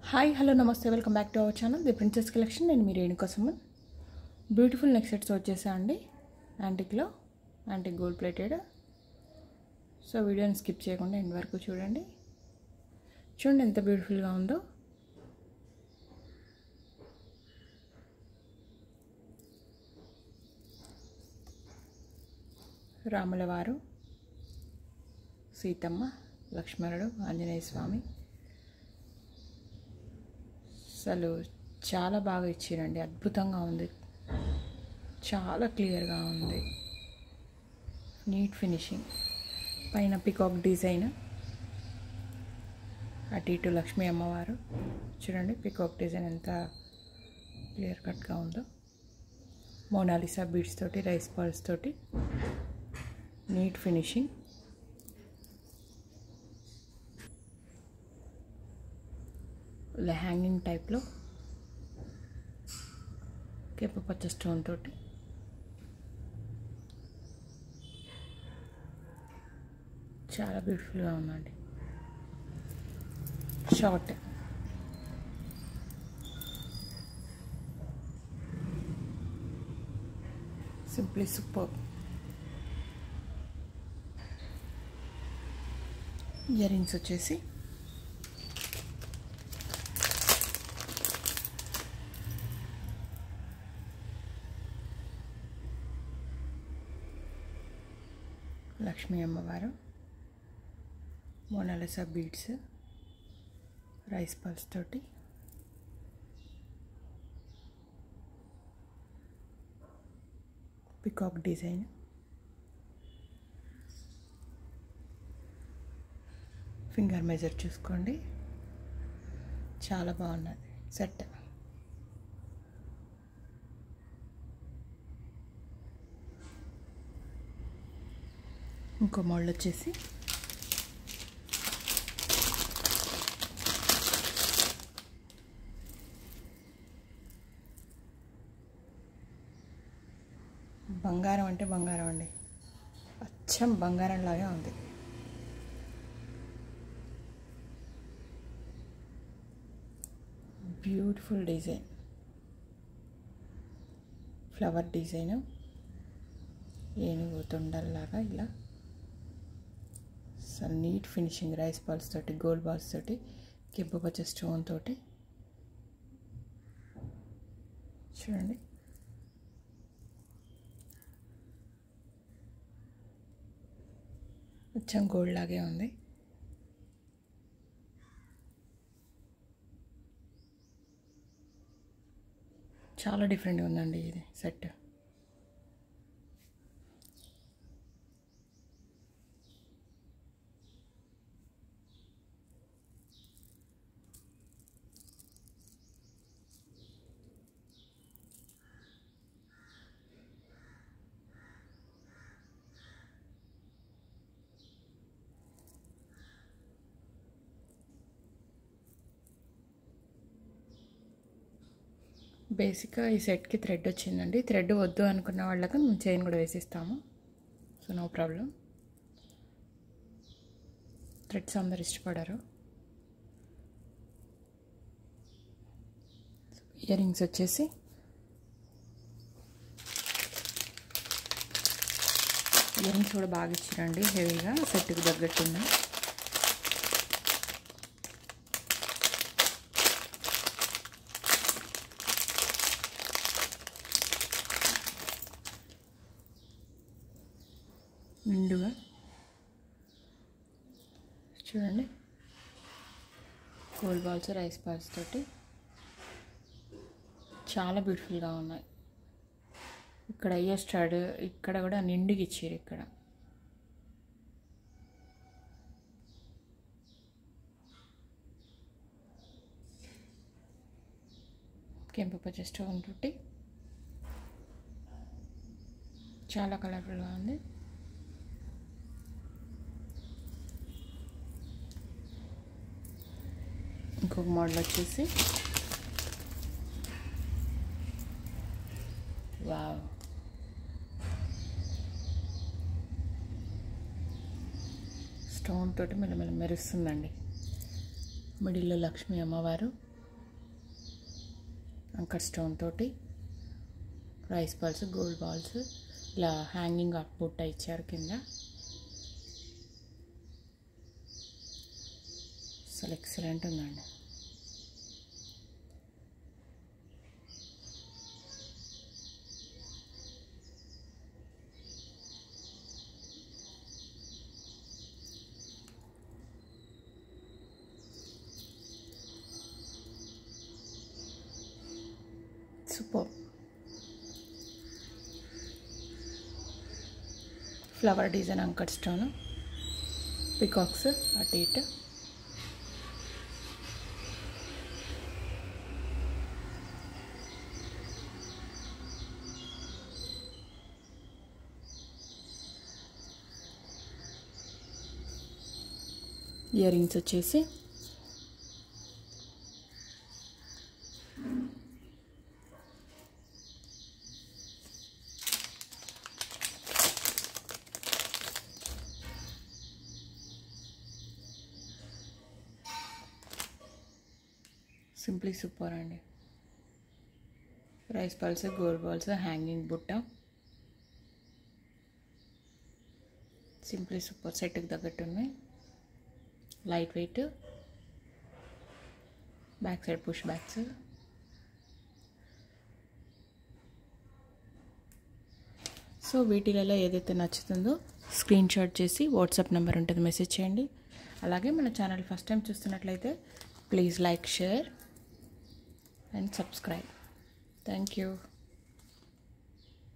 Hi hello నమస్తే welcome back to our channel the princess collection. నేను మీ Renuka Suman. Beautiful neck sets వచ్చేసా అండి, యాంటిక్లో, యాంటిక్ గోల్డ్ ప్లేటెడ్. సో వీడియోని స్కిప్ చేయకుండా ఎండ్ వరకు చూడండి. చూడండి ఎంత బ్యూటిఫుల్గా ఉందో. రాముల వారు, సీతమ్మ, లక్ష్మణుడు, ఆంజనేయ స్వామి. అసలు చాలా బాగా ఇచ్చారండి, అద్భుతంగా ఉంది, చాలా క్లియర్గా ఉంది, నీట్ ఫినిషింగ్. పైన పికాక్ డిజైన్, అటు ఇటు లక్ష్మీ అమ్మవారు. చూడండి పికాక్ డిజైన్ ఎంత క్లియర్ కట్గా ఉందో. మోనాలిసా బీడ్స్ తోటి, రైస్ పర్ల్స్ తోటి నీట్ ఫినిషింగ్. ఇలా హ్యాంగింగ్ టైప్లో కేప పచ్చ స్టోన్ తోటి చాలా బ్యూటిఫుల్గా ఉందండి. Short simply super. Year rings వచ్చేసి లక్ష్మీ అమ్మవారు, మోనాలిసా బీడ్స్, రైస్ పల్స్ తోటి పికాక్ డిజైన్. ఫింగర్ మెజర్ చూసుకోండి, చాలా బాగున్నది సెట్. ఇంకో మోడల్ వచ్చేసి బంగారం అంటే బంగారం అండి, అచ్చం బంగారం లాగా ఉంది. బ్యూటిఫుల్ డిజైన్, ఫ్లవర్ డిజైన్, ఏనుగు తొండల్లాగా ఇలా. అసలు నీట్ ఫినిషింగ్, రైస్ బాల్స్ తోటి, గోల్డ్ బాల్స్ తోటి, కెంపు పచ్చ స్టోన్ తోటి. చూడండి అచ్చం గోల్డ్ లాగే ఉంది. చాలా డిఫరెంట్గా ఉందండి ఇది సెట్. బేసిక్గా ఈ సెట్కి థ్రెడ్ వచ్చిందండి. థ్రెడ్ వద్దు అనుకున్న వాళ్ళకి మేము చైన్ కూడా వేసిస్తాము, సో నో ప్రాబ్లం. థ్రెడ్స్ అందరు ఇష్టపడారు. ఇయర్ రింగ్స్ వచ్చేసి ఇయర్ రింగ్స్ కూడా బాగా ఇచ్చారండి, హెవీగా సెట్కి తగ్గట్టుంది. నిండుగా చూడండి, గోల్డ్ బాల్స్, రైస్ బాల్స్ తోటి చాలా బ్యూటిఫుల్గా ఉన్నాయి. ఇక్కడ ఇయర్ స్టార్డ్, ఇక్కడ కూడా నిండుగా ఇచ్చారు. ఇక్కడ కెంపు పచ్చ స్టోన్ తోటి చాలా కలర్ఫుల్గా ఉంది. ఇంకొక మోడల్ వచ్చేసి వావ్, స్టోన్ తోటి మెల్లమెల్ల మెరుస్తుందండి. మిడిల్లో లక్ష్మీ అమ్మవారు, అంకర్ స్టోన్ తోటి రైస్ బాల్స్, గోల్డ్ బాల్స్ ఇలా హ్యాంగింగ్ బుట్ట ఇచ్చారు కింద. అసలు ఎక్సలెంట్ ఉందండి. Super. Flower design anchor stone, peacocks అటు ఇటు. ఇయర్ రింగ్స్ వచ్చేసి సింప్లీ సూపర్ అండి. Rice balls, gold balls, hanging బుట్ట, సింప్లీ సూపర్. సెట్కి తగ్గట్టు ఉన్నాయి. Light weight, back side push backs. So వీటిలలో ఏదైతే నచ్చుతుందో స్క్రీన్ షాట్ చేసి వాట్సాప్ నెంబర్ ఉంటుంది, మెసేజ్ చేయండి. అలాగే మన ఛానల్ ఫస్ట్ టైం చూస్తున్నట్లయితే please like, share and subscribe. Thank you.